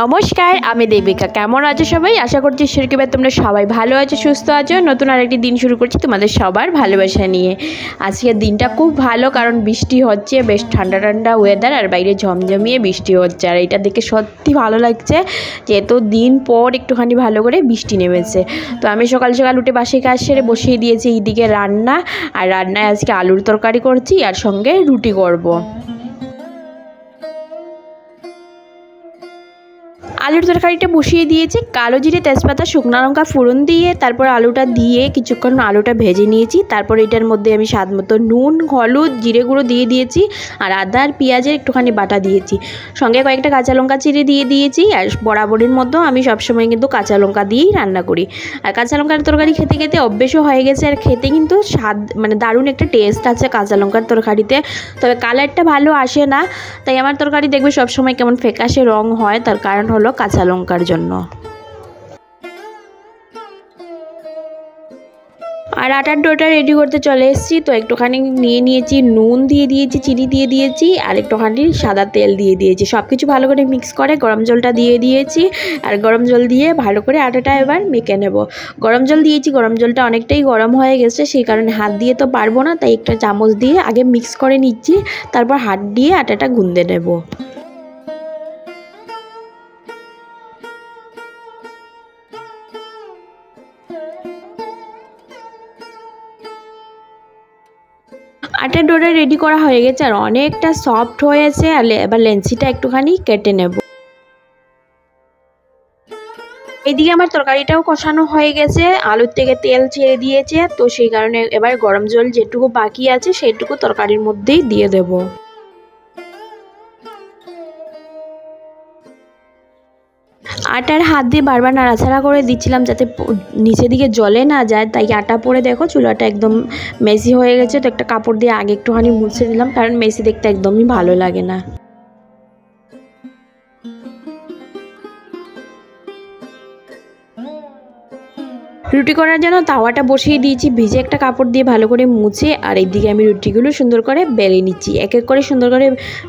নমস্কার, আমি দেবিকা। কেমন আছো সবাই? আশা করছি ঈশ্বরকৃপায় তোমরা সবাই ভালো আছো, সুস্থ আছো। নতুন আরেকটি দিন শুরু করছি তোমাদের সবার ভালোবাসা নিয়ে। আজকের দিনটা খুব ভালো, কারণ বৃষ্টি হচ্ছে, বেশ ঠান্ডা ঠান্ডা ওয়েদার, আর বাইরে ঝমঝমিয়ে বৃষ্টি হচ্ছে। আর এটা দেখে সত্যি ভালো লাগছে যে এত দিন পর একটুখানি ভালো করে বৃষ্টি নেমেছে। তো আমি সকাল সকাল উঠে বাসি কাজ সেরে বসিয়ে দিয়েছি এইদিকে রান্না। আর রান্নায় আজকে আলুর তরকারি করছি, আর সঙ্গে রুটি করব। আলুর তরকারিটা বসিয়ে দিয়েছি, কালো জিরে, তেজপাতা, শুকনো লঙ্কা ফোড়ন দিয়ে তারপর আলুটা দিয়ে কিছুক্ষণ আলুটা ভেজে নিয়েছি। তারপর এটার মধ্যে আমি স্বাদ মতো নুন, হলুদ, জিরে গুঁড়ো দিয়ে দিয়েছি, আর আদা আর পেঁয়াজের একটুখানি বাটা দিয়েছি। সঙ্গে কয়েকটা কাঁচা লঙ্কা চিড়ে দিয়ে দিয়েছি। আর বরাবরের মতো আমি সবসময় কিন্তু কাঁচা লঙ্কা দিয়েই রান্না করি। আর কাঁচা লঙ্কার তরকারি খেতে খেতে অভ্যেসও হয়ে গেছে, আর খেতে কিন্তু স্বাদ মানে দারুণ একটা টেস্ট আছে কাঁচা লঙ্কার তরকারিতে। তবে কালারটা ভালো আসে না, তাই আমার তরকারি দেখবে সবসময় কেমন ফ্যাকাশে রং হয়, তার কারণ হলো কাঁচা লঙ্কার জন্য। আর আটার ডোটা রেডি করতে চলে এসেছি। তো একটুখানি নিয়ে নিয়েছি, নুন দিয়ে দিয়েছি, চিনি দিয়ে দিয়েছি, আর একটুখানি সাদা তেল দিয়ে দিয়েছি। সব কিছু ভালো করে মিক্স করে গরম জলটা দিয়ে দিয়েছি। আর গরম জল দিয়ে ভালো করে আটাটা এবার মেখে নেব। গরম জল দিয়েছি, গরম জলটা অনেকটাই গরম হয়ে গেছে, সেই কারণে হাত দিয়ে তো পারবো না, তাই একটা চামচ দিয়ে আগে মিক্স করে নিচ্ছি, তারপর হাত দিয়ে আটাটা গুঁদে নেব। আটার ডোটা রেডি করা হয়ে গেছে, আর অনেকটা সফট হয়েছে। আর এবার লেন্সিটা একটুখানি কেটে নেব। এইদিকে আমার তরকারিটাও কষানো হয়ে গেছে, আলুর থেকে তেল ছেড়ে দিয়েছে। তো সেই কারণে এবার গরম জল যেটুকু বাকি আছে সেইটুকু তরকারির মধ্যেই দিয়ে দেব। আটার হাত দিয়ে বারবার নাড়াচাড়া করে দিচ্ছিলাম যাতে নিচের দিকে জলে না যায়, তাই আটা পরে দেখো চুলাটা একদম মেসি হয়ে গেছে। তো একটা কাপড় দিয়ে আগে একটুখানি মুছে দিলাম, কারণ মেসি দেখতে একদমই ভালো লাগে না। রুটি করার জন্য তাওয়াটা বসিয়ে দিয়েছি, ভিজে একটা কাপড় দিয়ে ভালো করে মুছে। আর এইদিকে আমি রুটিগুলো সুন্দর করে বেলে নিচ্ছি, এক এক করে সুন্দর করে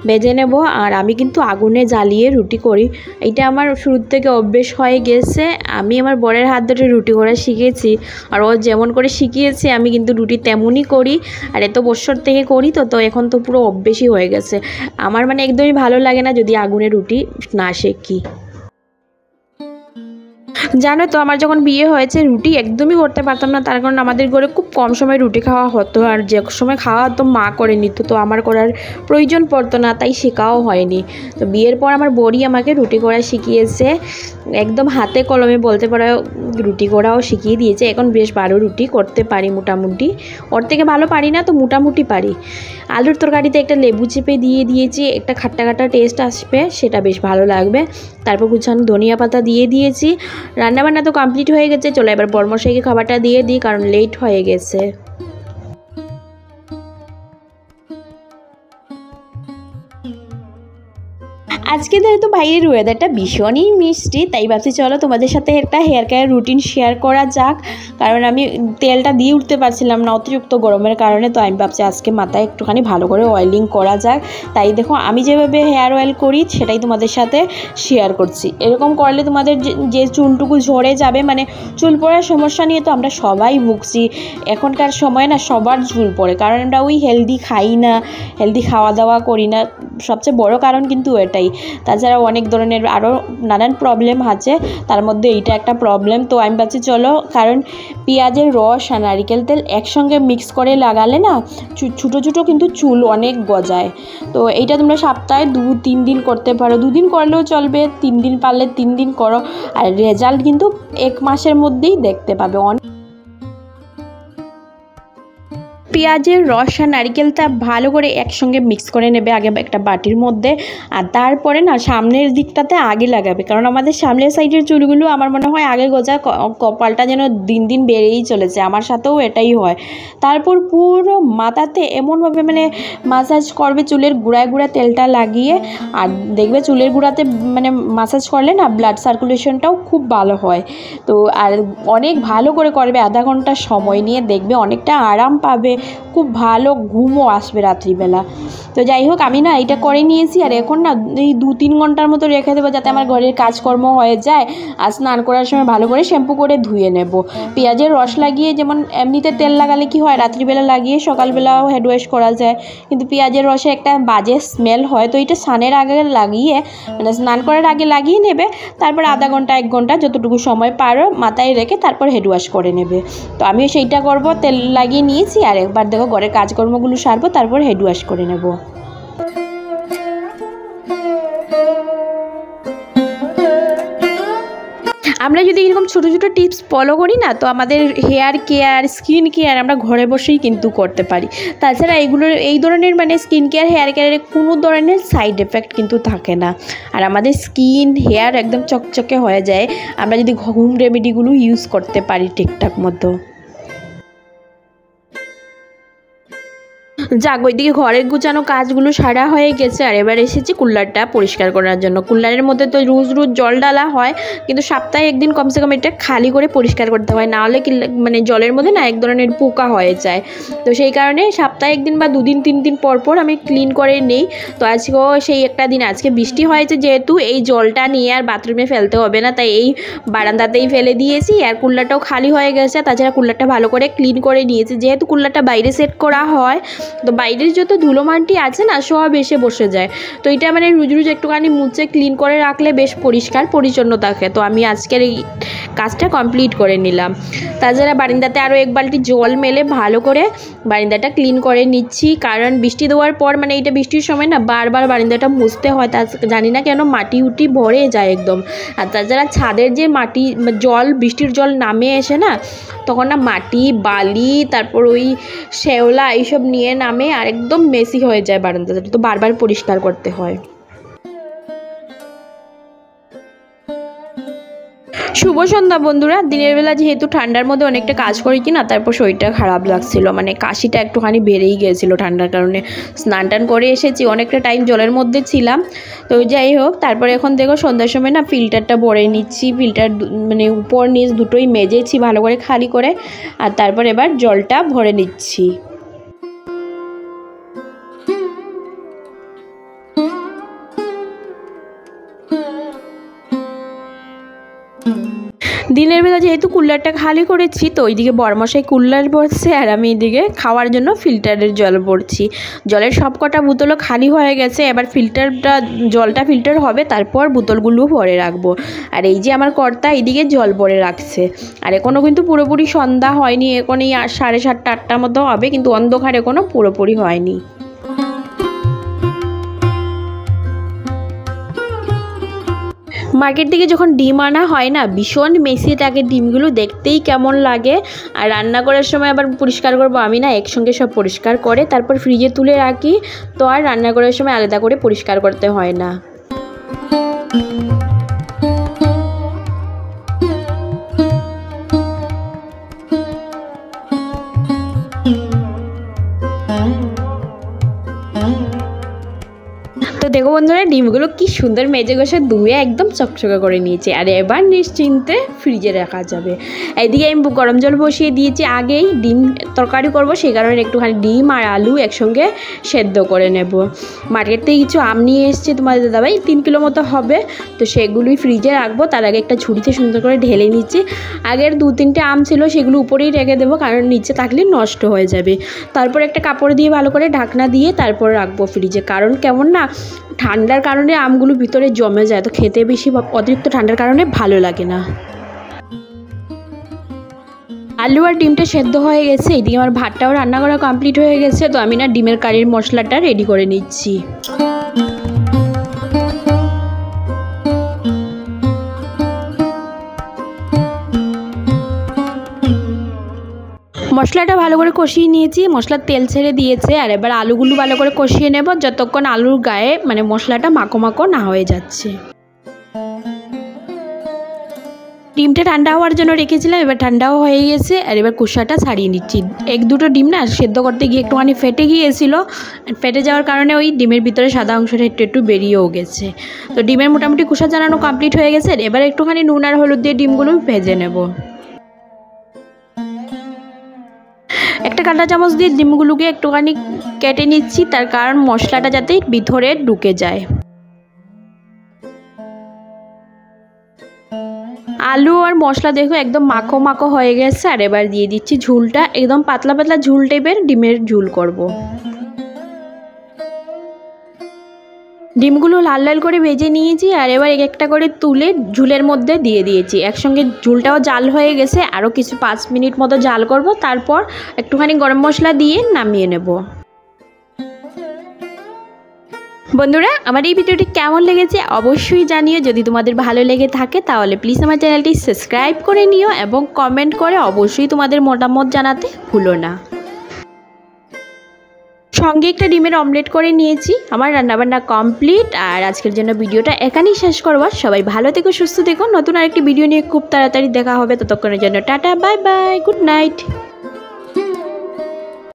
বেজে নেব। আর আমি কিন্তু আগুনে জ্বালিয়ে রুটি করি, এইটা আমার শুরুর থেকে অভ্যেস হয়ে গেছে। আমি আমার বরের হাত ধরে রুটি করা শিখেছি, আর ও যেমন করে শিখিয়েছে আমি কিন্তু রুটি তেমনই করি। আর এত বছর থেকে করি, তো এখন তো পুরো অভ্যেসই হয়ে গেছে। আমার মানে একদমই ভালো লাগে না যদি আগুনে রুটি না শেখি। জানো তো, আমার যখন বিয়ে হয়েছে রুটি একদমই করতে পারতাম না, তার কারণ আমাদের ঘরে খুব কম সময় রুটি খাওয়া হতো, আর যে সময় খাওয়া হতো মা করে নিত, তো আমার করার প্রয়োজন পড়তো না, তাই শেখাও হয়নি। তো বিয়ের পর আমার বড়ি আমাকে রুটি করা শিখিয়েছে, একদম হাতে কলমে বলতে পারো, রুটি করাও শিখিয়ে দিয়েছে। এখন বেশ ভালো রুটি করতে পারি মোটামুটি, ওর থেকে ভালো পারি না, তো মোটামুটি পারি। আলুর তরকারিতে একটা লেবু চেপে দিয়ে দিয়েছি, একটা খাট্টা খাট্টা টেস্ট আসবে, সেটা বেশ ভালো লাগবে। তারপর কুচানো ধনিয়া পাতা দিয়ে দিয়েছি। রান্নাবান্না তো কমপ্লিট হয়ে গেছে, চলো এবার বরমশাইকে খাবারটা দিয়ে দিই, কারণ লেট হয়ে গেছে। আজকে যেহেতু বাইরের ওয়েদারটা ভীষণই মিষ্টি, তাই ভাবছি চলো তোমাদের সাথে একটা হেয়ার কেয়ার রুটিন শেয়ার করা যাক। কারণ আমি তেলটা দিয়ে উঠতে পারছিলাম না অতিরিক্ত গরমের কারণে, তো আমি ভাবছি আজকে মাথায় একটুখানি ভালো করে অয়েলিং করা যাক। তাই দেখো আমি যেভাবে হেয়ার অয়েল করি সেটাই তোমাদের সাথে শেয়ার করছি। এরকম করলে তোমাদের যে চুলটুকু ঝরে যাবে, মানে চুল পড়ার সমস্যা নিয়ে তো আমরা সবাই ভুগছি এখনকার সময় না, সবার চুল পড়ে, কারণ আমরা ওই হেলদি খাই না, হেলদি খাওয়া দাওয়া করি না, সবচেয়ে বড় কারণ কিন্তু এটাই। তাছাড়া অনেক ধরনের আরও নানান প্রবলেম আছে, তার মধ্যে এইটা একটা প্রবলেম। তো আমি ভাবছি চলো, কারণ পেঁয়াজের রস আর নারিকেল তেল একসঙ্গে মিক্স করে লাগালে না ছোটো ছোটো কিন্তু চুল অনেক গজায়। তো এইটা তোমরা সপ্তাহে 2-3 দিন করতে পারো, 2 দিন করলেও চলবে, 3 দিন পারলে 3 দিন করো, আর রেজাল্ট কিন্তু 1 মাসের মধ্যেই দেখতে পাবে। পেঁয়াজের রস আর নারিকেলটা ভালো করে একসঙ্গে মিক্স করে নেবে আগে একটা বাটির মধ্যে। আর তারপরে না সামনের দিকটাতে আগে লাগাবে, কারণ আমাদের সামনের সাইডের চুলগুলো আমার মনে হয় আগে গোজা, কপালটা যেন দিন দিন বেড়েই চলেছে, আমার সাথেও এটাই হয়। তারপর পুরো মাথাতে এমনভাবে মানে মাসাজ করবে, চুলের গোড়ায় গোড়ায় তেলটা লাগিয়ে। আর দেখবে চুলের গোড়াতে মানে মাসাজ করলে না ব্লাড সার্কুলেশনটাও খুব ভালো হয়। তো আর অনেক ভালো করে করবে, আধা ঘন্টা সময় নিয়ে, দেখবে অনেকটা আরাম পাবে, খুব ভালো ঘুমও আসবে রাত্রিবেলা। তো যাই হোক, আমি না এটা করে নিয়েছি। আর এখন না এই 2-3 ঘন্টার মতো রেখে দেবো, যাতে আমার ঘরের কাজকর্ম হয়ে যায়। আর স্নান করার সময় ভালো করে শ্যাম্পু করে ধুয়ে নেব। পেঁয়াজের রস লাগিয়ে যেমন এমনিতে তেল লাগালে কি হয়, রাত্রিবেলা লাগিয়ে সকালবেলাও হেড ওয়াশ করা যায়, কিন্তু পেঁয়াজের রসে একটা বাজে স্মেল হয়। তো এটা স্নানের আগে লাগিয়ে, মানে স্নান করার আগে লাগিয়ে নেবে। তারপর আধা ঘন্টা 1 ঘন্টা যতটুকু সময় পারো মাথায় রেখে তারপর হেড ওয়াশ করে নেবে। তো আমিও সেইটা করব, তেল লাগিয়ে নিয়েছি। আর একবার দেখো ঘরের কাজকর্মগুলো সারবো, তারপর হেড ওয়াশ করে নেব। আমরা যদি এরকম ছোটো ছোটো টিপস ফলো করি না, তো আমাদের হেয়ার কেয়ার, স্কিন কেয়ার আমরা ঘরে বসেই কিন্তু করতে পারি। তাছাড়া এই ধরনের মানে স্কিন কেয়ার, হেয়ার কেয়ারের কোনো ধরনের সাইড এফেক্ট কিন্তু থাকে না। আর আমাদের স্কিন, হেয়ার একদম চকচকে হয়ে যায় আমরা যদি হোম রেমেডিগুলো ইউজ করতে পারি ঠিকঠাক মতো। যাক, ওইদিকে ঘরের গুছানো কাজগুলো সারা হয়ে গেছে। আর এবার এসেছি কুলারটা পরিষ্কার করার জন্য। কুলারের মধ্যে তো রোজ রোজ জল ডালা হয়, কিন্তু সপ্তাহে একদিন কমসে কম এটা খালি করে পরিষ্কার করতে হয়, নাহলে মানে জলের মধ্যে না এক ধরনের পোকা হয়ে যায়। তো সেই কারণে সপ্তাহে 1 দিন বা 2 দিন 3 দিন পর পর আমি ক্লিন করে নিই। তো আজকেও সেই একটা দিন, আজকে বৃষ্টি হয়েছে যেহেতু এই জলটা নিয়ে আর বাথরুমে ফেলতে হবে না, তাই এই বারান্দাতেই ফেলে দিয়েছি। আর কুলারটাও খালি হয়ে গেছে। তাছাড়া কুলারটা ভালো করে ক্লিন করে নিয়েছি, যেহেতু কুলারটা বাইরে সেট করা হয়, তো বাইরের যত ধুলো মাটি আছে না সব এসে বসে যায়। তো এটা মানে রোজ রোজ একটুখানি মুছে ক্লিন করে রাখলে বেশ পরিষ্কার পরিচ্ছন্ন থাকে। তো আমি আজকের এই কাজটা কমপ্লিট করে নিলাম। তাছাড়া বারান্দাতে আরও 1 বালতি জল মেলে ভালো করে বারান্দাটা ক্লিন করে নিচ্ছি, কারণ বৃষ্টি দেওয়ার পর মানে এইটা বৃষ্টির সময় না বারবার বারান্দাটা মুছতে হয়। তা জানি না কেন মাটি উটি ভরে যায় একদম। আর তাছাড়া ছাদের যে মাটি জল, বৃষ্টির জল নামে এসে না, তখন না মাটি, বালি, তারপর ওই শ্যাওলা এইসব নিয়ে নামে, আর একদম মেসি হয়ে যায় বারান্দাটা। তো বারবার পরিষ্কার করতে হয়। শুভ সন্ধ্যা বন্ধুরা। দিনের বেলা যেহেতু ঠান্ডার মধ্যে অনেকটা কাজ করি কি না, তারপর শরীরটা খারাপ লাগছিল, মানে কাশিটা একটুখানি বেড়েই গিয়েছিল ঠান্ডার কারণে। স্নান টান করে এসেছি, অনেকটা টাইম জলের মধ্যে ছিলাম। তো যাই হোক, তারপরে এখন দেখো সন্ধ্যার সময় না ফিল্টারটা ভরে নিচ্ছি। ফিল্টার মানে উপর নিচ দুটোই মেজেছি ভালো করে খালি করে। আর তারপর এবার জলটা ভরে নিচ্ছি। দিনের বেলা যেহেতু কুলারটা খালি করেছি, তো ওইদিকে বড়মশাই কুলার ভরছে আর আমি এইদিকে খাওয়ার জন্য ফিল্টারের জল ভরছি। জলের সব কটা বোতলও খালি হয়ে গেছে। এবার জলটা ফিল্টার হবে, তারপর বোতলগুলো ভরে রাখবো। আর এই যে আমার কর্তা এইদিকে জল ভরে রাখছে। আর এখনও কিন্তু পুরোপুরি সন্ধ্যা হয়নি, এখন এই 7:30 8টা মতো হবে, কিন্তু অন্ধকার এখনও পুরোপুরি হয়নি। মার্কেট থেকে যখন ডিম আনা হয় না, ভীষণ মেসি থাকে ডিমগুলো, দেখতেই কেমন লাগে। আর রান্না করার সময় আবার পরিষ্কার করবো আমি না, একসঙ্গে সব পরিষ্কার করে তারপর ফ্রিজে তুলে রাখি। তো আর রান্না করার সময় আলাদা করে পরিষ্কার করতে হয় না। তো দেখো বন্ধুরা, ডিমগুলো কি সুন্দর মেজে ঘষে ধুয়ে একদম চকচকে করে নিয়েছি। আর এবার নিশ্চিন্তে ফ্রিজে রাখা যাবে। এইদিকে আমি গরম জল বসিয়ে দিয়েছি আগেই, ডিম তরকারি করব, সেই কারণে একটুখানি ডিম আর আলু একসঙ্গে সেদ্ধ করে নেব। মার্কেট থেকে কিছু আম নিয়ে এসেছে তোমাদের দাদাভাই, 3 কিলো মতো হবে। তো সেগুলোই ফ্রিজে রাখবো। তার আগে একটা ঝুড়িতে সুন্দর করে ঢেলে নিচ্ছি। আগের 2-3টে আম ছিল, সেগুলো উপরেই রেখে দেবো, কারণ নিচে থাকলে নষ্ট হয়ে যাবে। তারপর একটা কাপড় দিয়ে ভালো করে ঢাকনা দিয়ে তারপর রাখবো ফ্রিজে, কারণ কেমন না ঠান্ডার কারণে আমগুলো ভিতরে জমে যায়, তো খেতে বেশি অতিরিক্ত ঠান্ডার কারণে ভালো লাগে না। আলু আর ডিমটা সেদ্ধ হয়ে গেছে। এইদিকে আমার ভাতটাও রান্না করা কমপ্লিট হয়ে গেছে। তো আমি না ডিমের কারির মশলাটা রেডি করে নিচ্ছি। মশলাটা ভালো করে কষিয়ে নিয়েছি, মশলার তেল ছেড়ে দিয়েছে। আর এবার আলুগুলো ভালো করে কষিয়ে নেব যতক্ষণ আলুর গায়ে মানে মশলাটা মাখো মাখো না হয়ে যাচ্ছে। ডিমটা ঠান্ডা হওয়ার জন্য রেখেছিলাম, এবার ঠান্ডাও হয়ে গেছে। আর এবার কুসাটা ছাড়িয়ে নিচ্ছি। এক দুটো ডিম না সেদ্ধ করতে গিয়ে একটুখানি ফেটে গিয়েছিল, ফেটে যাওয়ার কারণে ওই ডিমের ভিতরে সাদা অংশটা একটু একটু বেরিয়েও গেছে। তো ডিমের মোটামুটি কুসা জানানো কমপ্লিট হয়ে গেছে। এবার একটুখানি নুন আর হলুদ দিয়ে ডিমগুলো ভেজে নেব। একটা কাঁটা চামচ দিয়ে ডিমগুলোকে একটুখানি কেটে নিচ্ছি, তার কারণ মশলাটা যাতে ভিতরে ঢুকে যায়। আলু আর মশলা দেখো একদম মাখো মাখো হয়ে গেছে। আর এবার দিয়ে দিচ্ছি ঝুলটা, একদম পাতলা পাতলা ঝুল টাইপের ডিমের ঝুল করব। ডিমগুলো লাল লাল করে ভেজে নিয়েছি। আর এবার এক একটা করে তুলে ঝুলের মধ্যে দিয়ে দিয়েছি। একসঙ্গে ঝুলটাও জাল হয়ে গেছে, আরও কিছু 5 মিনিট মতো জাল করব, তারপর একটুখানি গরম মশলা দিয়ে নামিয়ে নেব। বন্ধুরা, আমার এই ভিডিওটি কেমন লেগেছে অবশ্যই জানিও। যদি তোমাদের ভালো লেগে থাকে তাহলে প্লিজ আমার চ্যানেলটি সাবস্ক্রাইব করে নিও এবং কমেন্ট করে অবশ্যই তোমাদের মতামত জানাতে ভুলো না। সঙ্গে একটা ডিমের অমলেট করে নিয়েছি। আমার রান্নাবান্না কমপ্লিট। আর আজকের জন্য ভিডিওটা এখানেই শেষ করবো। সবাই ভালো থেকো, সুস্থ থেকো। নতুন আরেকটি ভিডিও নিয়ে খুব তাড়াতাড়ি দেখা হবে। ততক্ষণের জন্য tata, bye bye, good night.